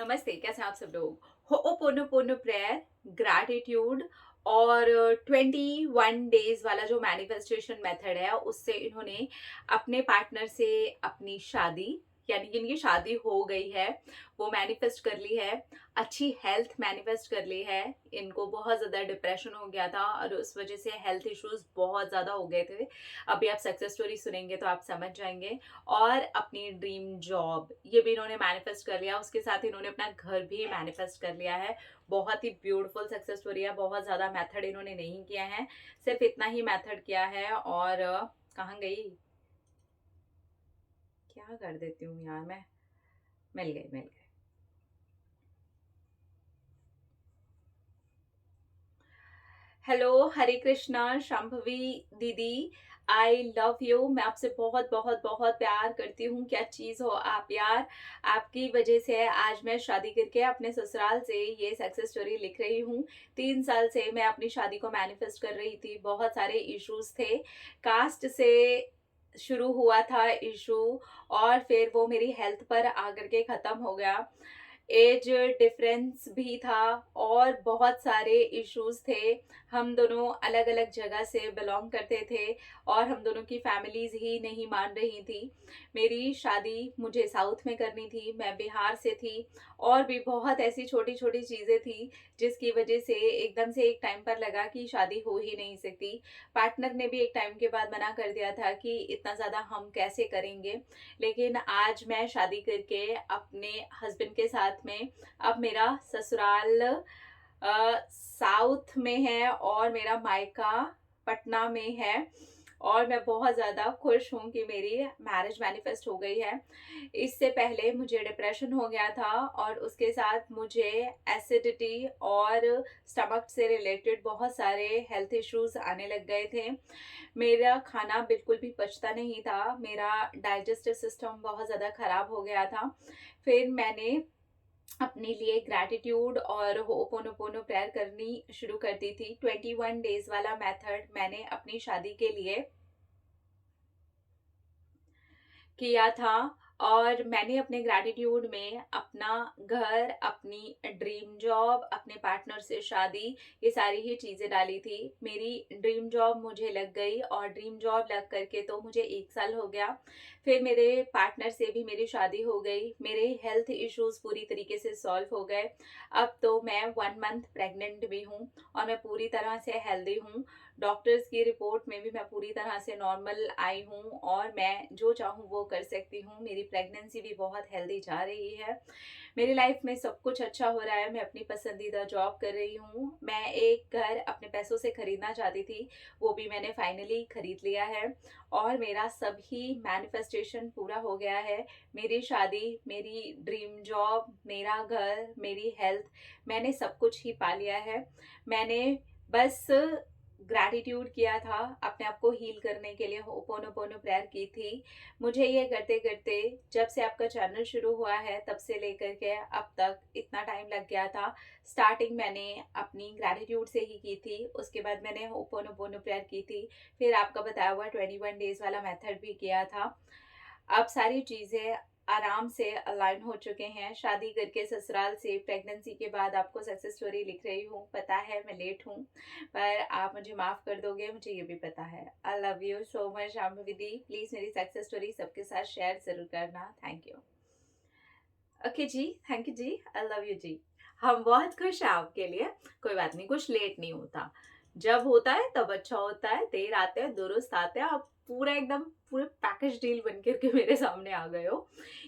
नमस्ते, कैसे हैं आप सब लोग। होओपोनोपोनो प्रेयर, ग्रैटिट्यूड और 21 डेज वाला जो मैनिफेस्टेशन मेथड है, उससे इन्होंने अपने पार्टनर से अपनी शादी, यानी कि इनकी शादी हो गई है, वो मैनिफेस्ट कर ली है। अच्छी हेल्थ मैनिफेस्ट कर ली है। इनको बहुत ज़्यादा डिप्रेशन हो गया था और उस वजह से हेल्थ इश्यूज बहुत ज़्यादा हो गए थे। अभी आप सक्सेस स्टोरी सुनेंगे तो आप समझ जाएंगे। और अपनी ड्रीम जॉब ये भी इन्होंने मैनिफेस्ट कर लिया। उसके साथ इन्होंने अपना घर भी मैनिफेस्ट कर लिया है। बहुत ही ब्यूटीफुल सक्सेस स्टोरी है। बहुत ज्यादा मेथड इन्होंने नहीं किया है, सिर्फ इतना ही मेथड किया है। और कहाँ गई, क्या कर देती हूँ यार मैं। मिल गए। हेलो, हरे कृष्णा, शांभवी दीदी, आई लव यू। मैं आपसे बहुत बहुत बहुत प्यार करती हूँ। क्या चीज हो आप यार। आपकी वजह से आज मैं शादी करके अपने ससुराल से ये सक्सेस स्टोरी लिख रही हूँ। 3 साल से मैं अपनी शादी को मैनिफेस्ट कर रही थी। बहुत सारे इश्यूज थे। कास्ट से शुरू हुआ था इशू, और फिर वो मेरी हेल्थ पर आकर के खत्म हो गया। एज डिफरेंस भी था और बहुत सारे इश्यूज थे। हम दोनों अलग अलग जगह से बिलोंग करते थे और हम दोनों की फैमिलीज ही नहीं मान रही थी। मेरी शादी मुझे साउथ में करनी थी, मैं बिहार से थी। और भी बहुत ऐसी छोटी छोटी चीजें थी जिसकी वजह से एकदम से एक टाइम पर लगा कि शादी हो ही नहीं सकती। पार्टनर ने भी एक टाइम के बाद मना कर दिया था कि इतना ज्यादा हम कैसे करेंगे। लेकिन आज मैं शादी करके अपने हस्बैंड के साथ में, अब मेरा ससुराल साउथ में है और मेरा मायका पटना में है। और मैं बहुत ज़्यादा खुश हूँ कि मेरी मैरिज मैनिफेस्ट हो गई है। इससे पहले मुझे डिप्रेशन हो गया था और उसके साथ मुझे एसिडिटी और स्टमक से रिलेटेड बहुत सारे हेल्थ इश्यूज आने लग गए थे। मेरा खाना बिल्कुल भी पचता नहीं था। मेरा डाइजेस्टिव सिस्टम बहुत ज़्यादा खराब हो गया था। फिर मैंने अपने लिए ग्रैटिट्यूड और होपोनोपोनो प्रेयर करनी शुरू कर दी थी। 21 डेज वाला मेथड मैंने अपनी शादी के लिए किया था। और मैंने अपने ग्रैटिट्यूड में अपना घर, अपनी ड्रीम जॉब, अपने पार्टनर से शादी, ये सारी ही चीजें डाली थी। मेरी ड्रीम जॉब मुझे लग गई और ड्रीम जॉब लग करके तो मुझे 1 साल हो गया। फिर मेरे पार्टनर से भी मेरी शादी हो गई। मेरे हेल्थ इश्यूज पूरी तरीके से सॉल्व हो गए। अब तो मैं 1 मंथ प्रेग्नेंट भी हूँ और मैं पूरी तरह से हेल्दी हूँ। डॉक्टर्स की रिपोर्ट में भी मैं पूरी तरह से नॉर्मल आई हूँ और मैं जो चाहूँ वो कर सकती हूँ। मेरी प्रेगनेंसी भी बहुत हेल्दी जा रही है। मेरी लाइफ में सब कुछ अच्छा हो रहा है। मैं अपनी पसंदीदा जॉब कर रही हूँ। मैं एक घर अपने पैसों से खरीदना चाहती थी, वो भी मैंने फाइनली खरीद लिया है। और मेरा सभी मैनिफेस्टेशन पूरा हो गया है। मेरी शादी, मेरी ड्रीम जॉब, मेरा घर, मेरी हेल्थ, मैंने सब कुछ ही पा लिया है। मैंने बस ग्रैटिट्यूड किया था, अपने आप को हील करने के लिए होपोनोपोनो प्रेयर की थी। मुझे ये करते करते जब से आपका चैनल शुरू हुआ है तब से लेकर के अब तक इतना टाइम लग गया था। स्टार्टिंग मैंने अपनी ग्रैटिट्यूड से ही की थी, उसके बाद मैंने होपोनोपोनो प्रेयर की थी, फिर आपका बताया हुआ 21 डेज वाला मेथड भी किया था। अब सारी चीजें आराम से अलाइन हो चुके हैं। शादी करके ससुराल से प्रेगनेंसी के बाद आपको सक्सेस स्टोरी लिख रही हूँ। पता है मैं लेट हूँ, पर आप मुझे माफ कर दोगे, मुझे ये भी पता है। I love you so much Shambhavi di. Please मेरी सक्सेस स्टोरी सबके साथ शेयर जरूर करना। Thank you. Okay ji, thank you ji, I love you ji. हम बहुत खुश हैं आपके लिए। कोई बात नहीं, कुछ लेट नहीं होता। जब होता है तब अच्छा होता है। देर आते हैं दुरुस्त आते हैं। आप पूरा एकदम पूरे पैकेज डील बन करके मेरे सामने आ गए हो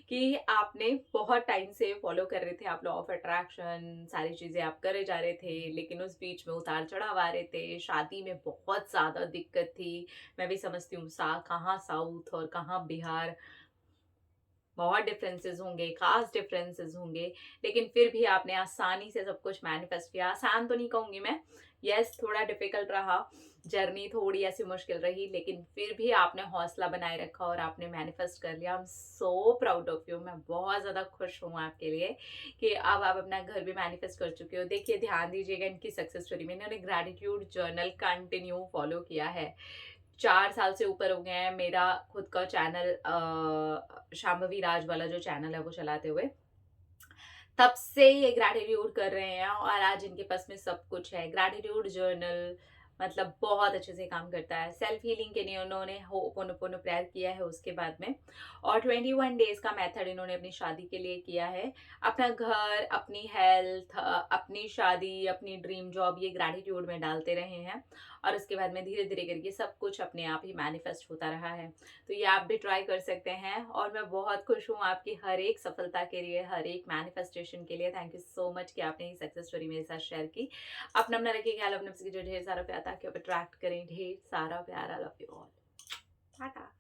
कि आपने बहुत टाइम से फॉलो कर रहे थे। आप लॉ ऑफ अट्रैक्शन सारी चीजें आप करे जा रहे थे, लेकिन उस बीच में उतार चढ़ाव आ रहे थे। शादी में बहुत ज्यादा दिक्कत थी। मैं भी समझती हूँ, कहाँ साउथ और कहाँ बिहार, बहुत डिफरेंसेस होंगे, कास्ट डिफरेंसेस होंगे, लेकिन फिर भी आपने आसानी से सब कुछ मैनिफेस्ट किया। आसान तो नहीं कहूंगी मैं, यस थोड़ा डिफिकल्ट रहा, जर्नी थोड़ी ऐसी मुश्किल रही, लेकिन फिर भी आपने हौसला बनाए रखा और आपने मैनिफेस्ट कर लिया। I am so proud of you. मैं बहुत ज्यादा खुश हूँ आपके लिए कि अब आप अपना घर भी मैनिफेस्ट कर चुके हो। देखिए, ध्यान दीजिएगा इनकी सक्सेस स्टोरी में। इन्होंने ग्रैटिट्यूड जर्नल कंटिन्यू फॉलो किया है। 4 साल से ऊपर हो गए हैं मेरा खुद का चैनल, शाम्भवी राज वाला जो चैनल है वो चलाते हुए। तब से ये ग्रैटिट्यूड कर रहे हैं और आज इनके पास में सब कुछ है। ग्रैटिट्यूड जर्नल मतलब बहुत अच्छे से काम करता है। सेल्फ हीलिंग के लिए उन्होंने होपोनोपोनो प्रेयर किया है उसके बाद में, और 21 डेज का मेथड इन्होंने अपनी शादी के लिए किया है। अपना घर, अपनी हेल्थ, अपनी शादी, अपनी ड्रीम जॉब ये ग्रैटिट्यूड में डालते रहे हैं, और उसके बाद में धीरे धीरे करके सब कुछ अपने आप ही मैनिफेस्ट होता रहा है। तो ये आप भी ट्राई कर सकते हैं, और मैं बहुत खुश हूँ आपकी हर एक सफलता के लिए, हर एक मैनिफेस्टेशन के लिए। थैंक यू सो मच कि आपने ये सक्सेस स्टोरी मेरे साथ शेयर की। अपना अपना रखिए ख्याल, अपने जो ढेर सारा प्यार, ताकि आप अट्रैक्ट करें ढेर सारा प्यार। आई लव यू ऑल। टाटा।